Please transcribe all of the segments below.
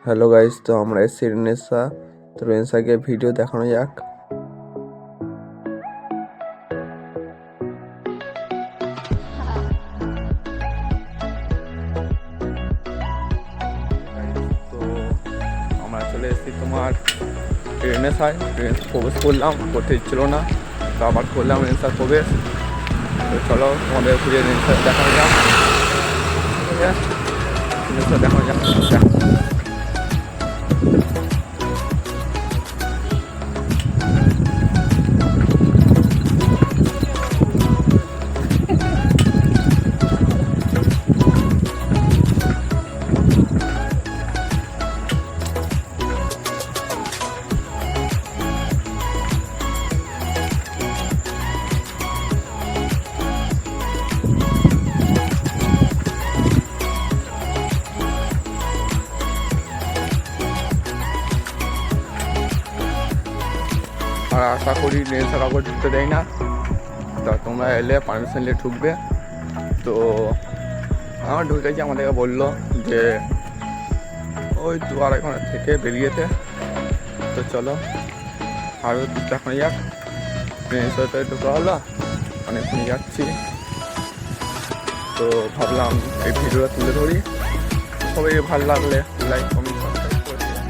Hello guys, তো আমরা এসেছি রেনেসা। তো রেনেসাকে ভিডিও দেখানো যাক। তো আমরা চলে এসেছি তোমার রেনেসায়। প্রবেশ করলাম, করতে ইচ্ছিল না, তো আবার করলাম রেনেসার প্রবেশ। তো চলো তোমাদের ঘুরে রেনেসা দেখানো যাক। রেনেসা দেখানো যাক। আর আশা করি রেনেসা কাউকে ঢুকতে দেয় না, তা তোমরা এলে পারমিশন নিয়ে ঢুকবে। তো আমার ঢুকেছি, আমাদেরকে বললো যে ওই 2-2.5 ঘন্টা থেকে বেরিয়েতে। তো চলো আরও দেখানো যাক। রেনেসাতে ঢোকা হলো, অনেকক্ষণ যাচ্ছি। তো ভাবলাম এই ভিডিওটা তুলে ধরি, সবাই ভালো লাগলে লাইক কমেন্ট সাবস্ক্রাইব করে দিও।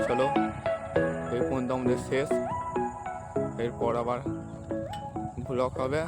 চলো এই পর্যন্ত আমাদের শেষ, এরপর আবার ব্লগ হবে।